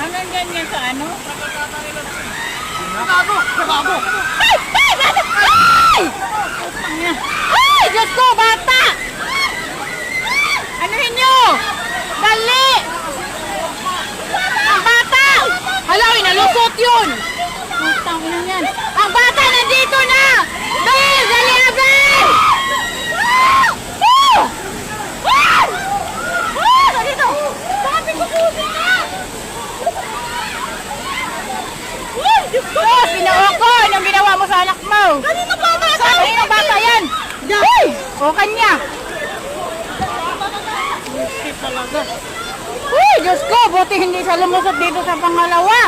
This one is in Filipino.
Anong ganyan sa ano? Gago! Gago! Ay! Ay! Ay! Ay! Diyos ko, bata! Anuhin nyo! Dali! Ang bata! Hala, inalusot yun! Putang ina yan. Ang bata nandito na! Bel! Dali na, Bel! Woo! Woo! Woo! Dito! Sabi ko pusin na! Woo! Diyos ko! Pinao ko! Anong ginawa mo sa anak mo? Kanino ba ang bata? Kanino bata yan? Uy! O kanya! Buti talaga. Uy! Diyos ko! Buti hindi siya lumusot dito sa pangalawa!